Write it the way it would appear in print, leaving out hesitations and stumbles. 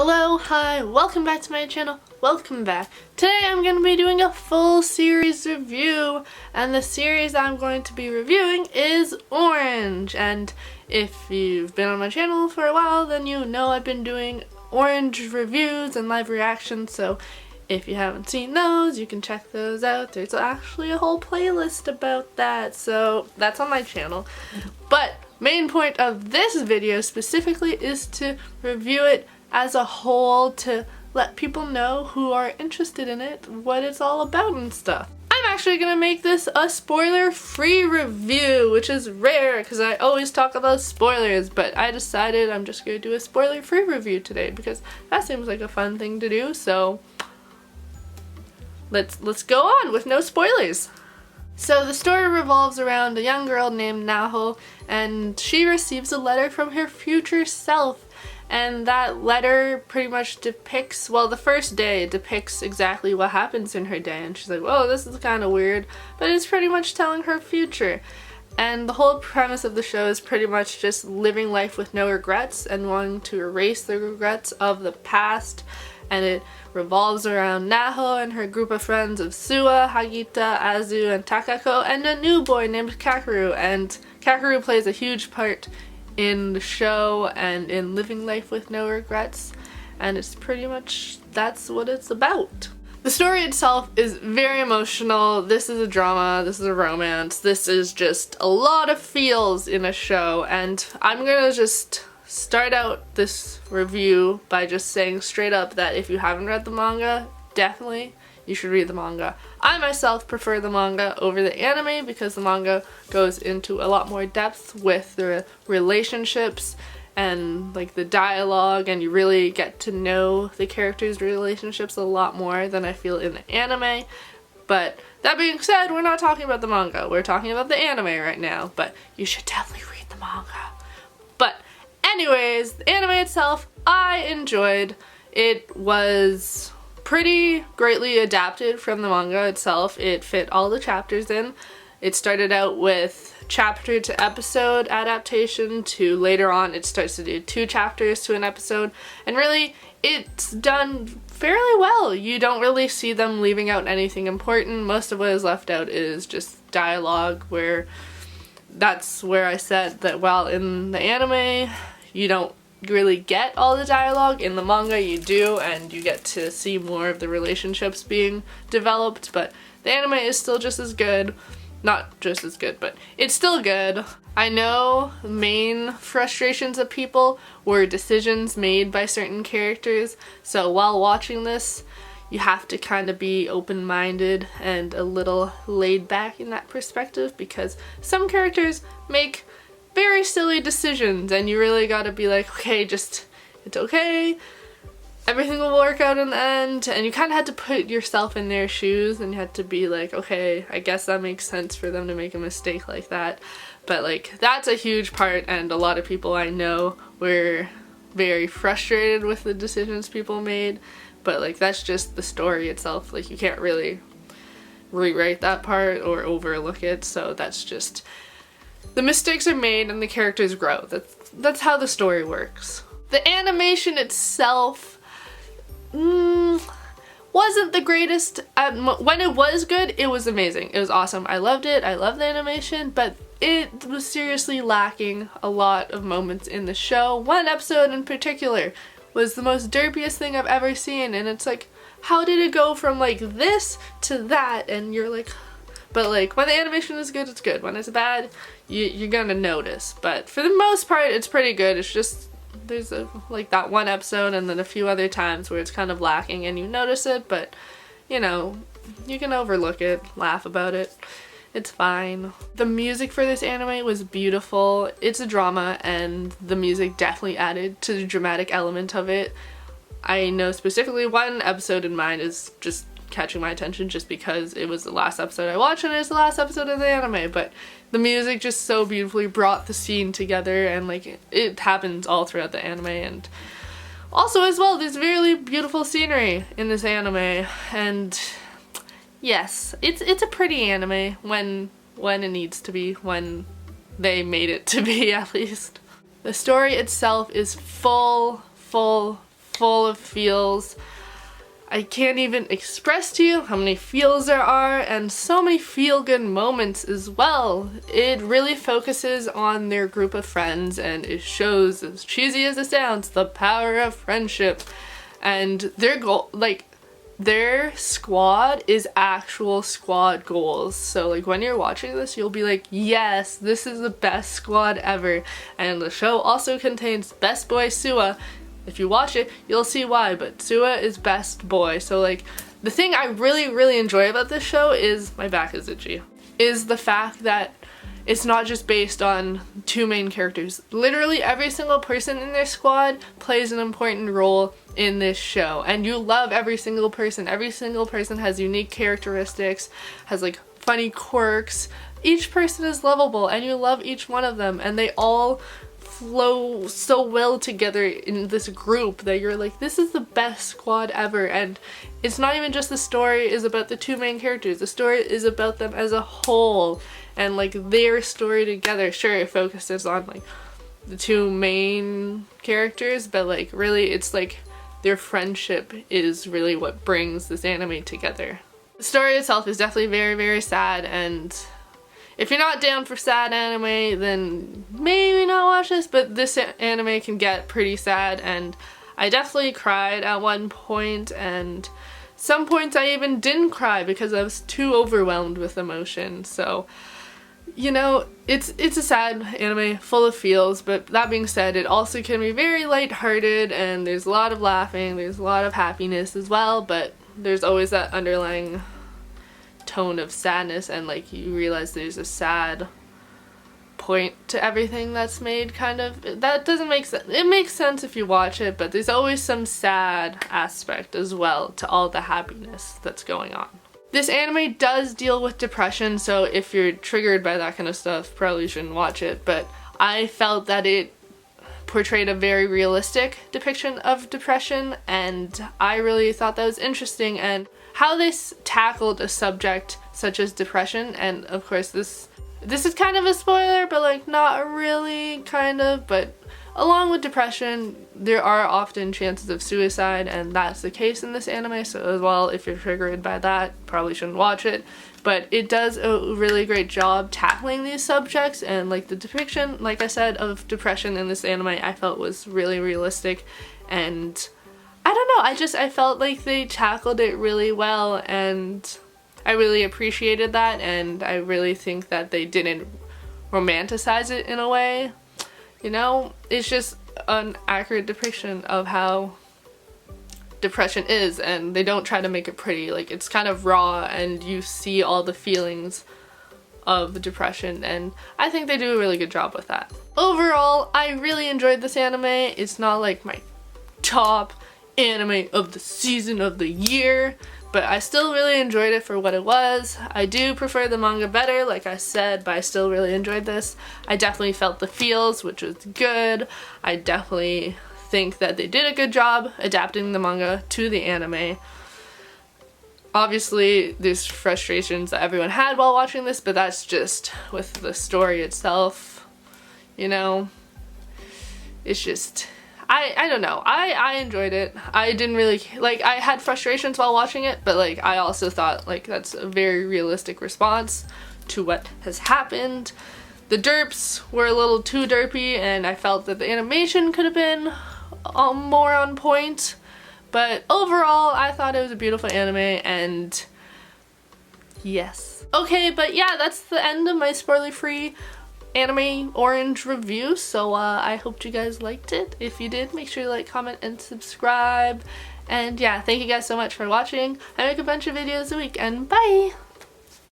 Hello, hi, welcome back to my channel, welcome back. Today I'm going to be doing a full series review, and the series I'm going to be reviewing is Orange. And if you've been on my channel for a while, then you know I've been doing Orange reviews and live reactions, so if you haven't seen those, you can check those out. There's actually a whole playlist about that, so that's on my channel. But main point of this video specifically is to review it as a whole, to let people know who are interested in it, what it's all about and stuff. I'm actually gonna make this a spoiler-free review, which is rare because I always talk about spoilers, but I decided I'm just gonna do a spoiler-free review today because that seems like a fun thing to do, so let's go on with no spoilers. So the story revolves around a young girl named Naho, and she receives a letter from her future self. And that letter pretty much depicts, well, the first day it depicts exactly what happens in her day, and she's like, whoa, this is kind of weird, but it's pretty much telling her future. And the whole premise of the show is pretty much just living life with no regrets and wanting to erase the regrets of the past. And it revolves around Naho and her group of friends of Suwa, Hagita, Azu, and Takako, and a new boy named Kakeru. And Kakeru plays a huge part in the show and in living life with no regrets, and it's pretty much, that's what it's about. The story itself is very emotional. This is a drama, this is a romance, this is just a lot of feels in a show, and I'm gonna just start out this review by just saying straight up that if you haven't read the manga, definitely you should read the manga. I myself prefer the manga over the anime because the manga goes into a lot more depth with the relationships and like the dialogue, and you really get to know the characters' relationships a lot more than I feel in the anime. But that being said, we're not talking about the manga, we're talking about the anime right now, but you should definitely read the manga. But anyways, the anime itself, I enjoyed. It was pretty greatly adapted from the manga itself. It fit all the chapters in. It started out with chapter to episode adaptation, to later on it starts to do 2 chapters to an episode, and really it's done fairly well. You don't really see them leaving out anything important. Most of what is left out is just dialogue, where that's where I said that while in the anime you don't really get all the dialogue, in the manga you do, and you get to see more of the relationships being developed, but the anime is still just as good. Not just as good, but it's still good. I know the main frustrations of people were decisions made by certain characters, so while watching this you have to kind of be open-minded and a little laid back in that perspective, because some characters make very silly decisions and you really gotta be like, okay, just, it's okay, everything will work out in the end. And you kind of had to put yourself in their shoes and you had to be like, okay, I guess that makes sense for them to make a mistake like that. But like, that's a huge part, and a lot of people I know were very frustrated with the decisions people made, but like, that's just the story itself. Like, you can't really rewrite that part or overlook it, so that's just, the mistakes are made and the characters grow. That's how the story works. The animation itself wasn't the greatest. When it was good, it was amazing. It was awesome. I loved it. I love the animation, but it was seriously lacking a lot of moments in the show. One episode in particular was the most derpiest thing I've ever seen, and it's like, how did it go from like this to that? And you're like, but like, when the animation is good, it's good. When it's bad, you're gonna notice. But for the most part, it's pretty good. It's just, there's like that one episode and then a few other times where it's kind of lacking and you notice it, but you know, you can overlook it, laugh about it. It's fine. The music for this anime was beautiful. It's a drama, and the music definitely added to the dramatic element of it. I know specifically one episode in mind is just catching my attention just because it was the last episode I watched and it's the last episode of the anime, but the music just so beautifully brought the scene together, and like, it happens all throughout the anime. And also as well, there's really beautiful scenery in this anime, and yes, it's a pretty anime when it needs to be, when they made it to be, at least. The story itself is full full of feels. I can't even express to you how many feels there are, and so many feel-good moments as well. It really focuses on their group of friends, and it shows, as cheesy as it sounds, the power of friendship. And their goal, like, their squad is actual squad goals. So like when you're watching this, you'll be like, yes, this is the best squad ever. And the show also contains best boy Suwa. If you watch it, you'll see why, but Suwa is best boy. So like the thing I really enjoy about this show is, my back is itchy, is the fact that it's not just based on two main characters. Literally every single person in their squad plays an important role in this show, and you love every single person. Every single person has unique characteristics, has like funny quirks. Each person is lovable and you love each one of them, and they all flow so well together in this group that you're like, this is the best squad ever. And it's not even just the story is about the two main characters, the story is about them as a whole and like their story together. Sure, it focuses on like the two main characters, but like really it's like their friendship is really what brings this anime together. The story itself is definitely very sad, and if you're not down for sad anime, then maybe not watch this, but this anime can get pretty sad, and I definitely cried at one point, and some points I even didn't cry because I was too overwhelmed with emotion. So, you know, it's a sad anime full of feels, but that being said, it also can be very lighthearted, and there's a lot of laughing, there's a lot of happiness as well, but there's always that underlying tone of sadness, and like you realize there's a sad point to everything that's made, kind of. That doesn't make sense. It makes sense if you watch it, but there's always some sad aspect as well to all the happiness that's going on. This anime does deal with depression, so if you're triggered by that kind of stuff, probably shouldn't watch it, but I felt that it portrayed a very realistic depiction of depression, and I really thought that was interesting, and how this tackled a subject such as depression. And of course this is kind of a spoiler, but like not really, kind of, but along with depression there are often chances of suicide, and that's the case in this anime. So as well, if you're triggered by that, probably shouldn't watch it, but it does a really great job tackling these subjects, and like the depiction, like I said, of depression in this anime I felt was really realistic, and I don't know, I felt like they tackled it really well, and I really appreciated that, and I really think that they didn't romanticize it in a way. You know, it's just an accurate depiction of how depression is, and they don't try to make it pretty. Like, it's kind of raw, and you see all the feelings of depression, and I think they do a really good job with that. Overall, I really enjoyed this anime. It's not like my top anime of the season, of the year, but I still really enjoyed it for what it was. I do prefer the manga better, like I said, but I still really enjoyed this. I definitely felt the feels, which was good. I definitely think that they did a good job adapting the manga to the anime. Obviously, there's frustrations that everyone had while watching this, but that's just with the story itself, you know? It's just, I don't know. I enjoyed it. I didn't really, like, I had frustrations while watching it, but like I also thought like that's a very realistic response to what has happened. The derps were a little too derpy, and I felt that the animation could have been more on point, but overall I thought it was a beautiful anime, and yes. Okay, but yeah, that's the end of my spoiler-free anime orange review, so I hope you guys liked it. If you did, make sure to like, comment, and subscribe, and yeah, thank you guys so much for watching. I make a bunch of videos a week, and bye!